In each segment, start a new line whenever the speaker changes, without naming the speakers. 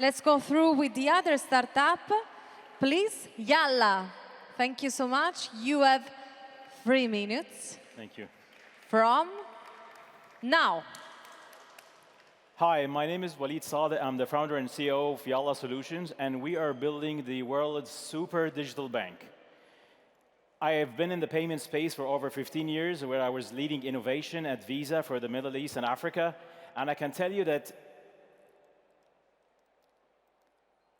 Let's go through with the other startup. Please, Yalla. Thank you so much. You have 3 minutes.
Thank you.
From now.
Hi, my name is Walid Sadeh. I'm the founder and CEO of Yalla Solutions, and we are building the world's super digital bank. I have been in the payment space for over 15 years, where I was leading innovation at Visa for the Middle East and Africa, and I can tell you that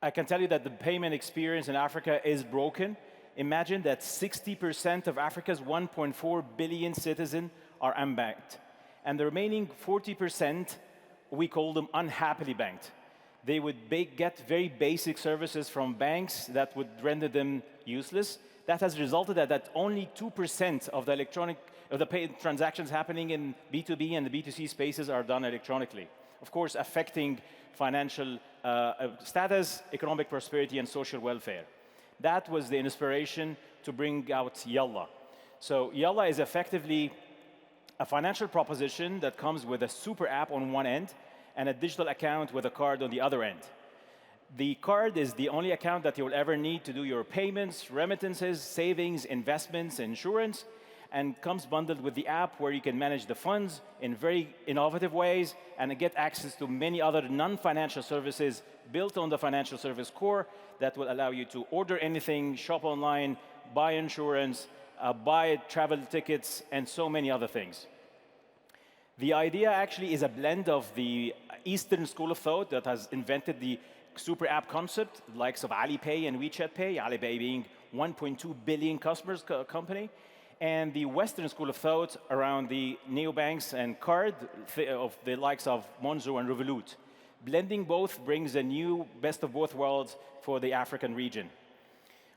the payment experience in Africa is broken. Imagine that 60% of Africa's 1.4 billion citizens are unbanked, and the remaining 40%, we call them unhappily banked. They would get very basic services from banks that would render them useless. That has resulted that only 2% of the transactions happening in B2B and the B2C spaces are done electronically. Of course, affecting financial status, economic prosperity, and social welfare. That was the inspiration to bring out Yalla. So Yalla is effectively a financial proposition that comes with a super app on one end and a digital account with a card on the other end. The card is the only account that you'll ever need to do your payments, remittances, savings, investments, insurance, and comes bundled with the app where you can manage the funds in very innovative ways and get access to many other non-financial services built on the financial service core that will allow you to order anything, shop online, buy insurance, buy travel tickets, and so many other things. The idea actually is a blend of the Eastern school of thought that has invented the super app concept, the likes of Alipay and WeChat Pay, Alipay being 1.2 billion customers company, and the Western school of thought around the neobanks and card of the likes of Monzo and Revolut. Blending both brings a new best of both worlds for the African region.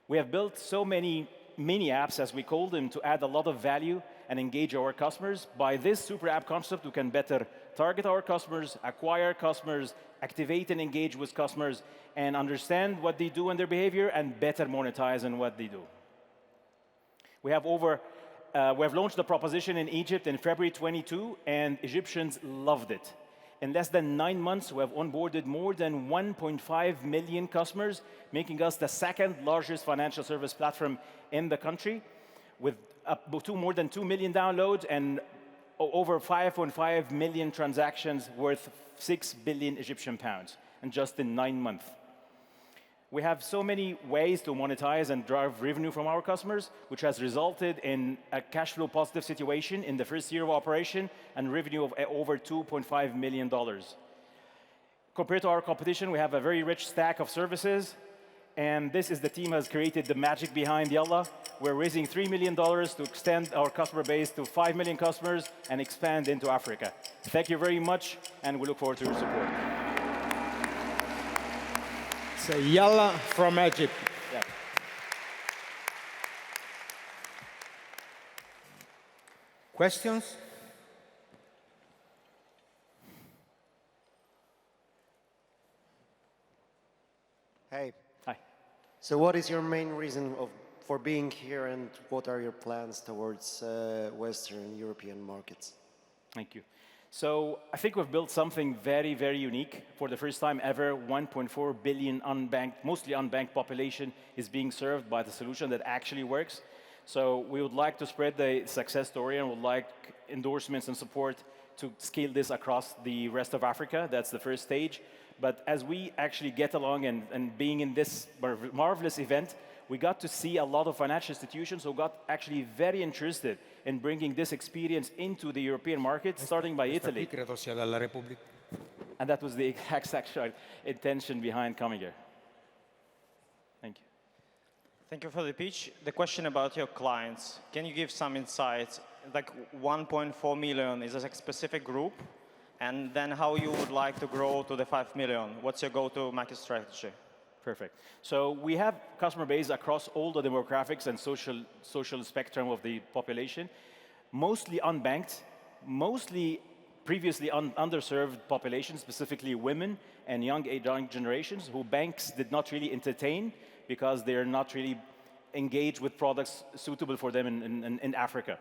We have built so many mini apps, as we call them, to add a lot of value and engage our customers. By this super app concept, we can better target our customers, acquire customers, activate and engage with customers, and understand what they do and their behavior, and better monetize on what they do. We have launched the proposition in Egypt in February 22, and Egyptians loved it. In less than 9 months, we have onboarded more than 1.5 million customers, making us the second largest financial service platform in the country, with more than 2 million downloads and over 5.5 million transactions worth 6 billion Egyptian pounds, and just in 9 months. We have so many ways to monetize and drive revenue from our customers, which has resulted in a cash flow positive situation in the first year of operation and revenue of over $2.5 million. Compared to our competition, we have a very rich stack of services, and this is the team has created the magic behind Yalla. We're raising $3 million to extend our customer base to 5 million customers and expand into Africa. Thank you very much, and we look forward to your support.
So Yalla from Egypt.
Yeah.
Questions?
Hey.
Hi.
So what is your main reason for being here, and what are your plans towards Western European markets?
Thank you. So I think we've built something very, very unique. For the first time ever, 1.4 billion unbanked, mostly unbanked population is being served by the solution that actually works. So we would like to spread the success story and would like endorsements and support to scale this across the rest of Africa. That's the first stage. But as we actually get along and being in this marvelous event, we got to see a lot of financial institutions who got actually very interested in bringing this experience into the European market, starting by Italy. And that was the exact actual intention behind coming here. Thank you.
Thank you for the pitch. The question about your clients, can you give some insights? Like 1.4 million, is this a specific group? And then how you would like to grow to the 5 million? What's your go-to-market strategy?
Perfect. So we have customer base across all the demographics and social spectrum of the population, mostly unbanked, mostly previously underserved populations, specifically women and young generations who banks did not really entertain because they're not really engaged with products suitable for them in Africa.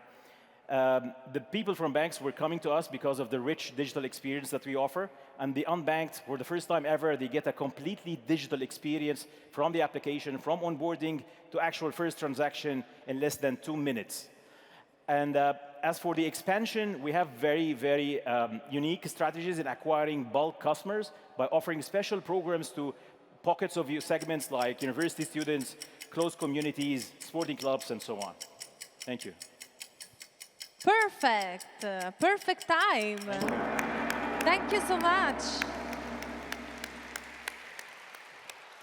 The people from banks were coming to us because of the rich digital experience that we offer, And the unbanked, for the first time ever, they get a completely digital experience from the application, from onboarding to actual first transaction in less than 2 minutes. And as for the expansion, we have very, very unique strategies in acquiring bulk customers by offering special programs to pockets of segments like university students, closed communities, sporting clubs, and so on. Thank you.
Perfect. Perfect time. Thank you so much.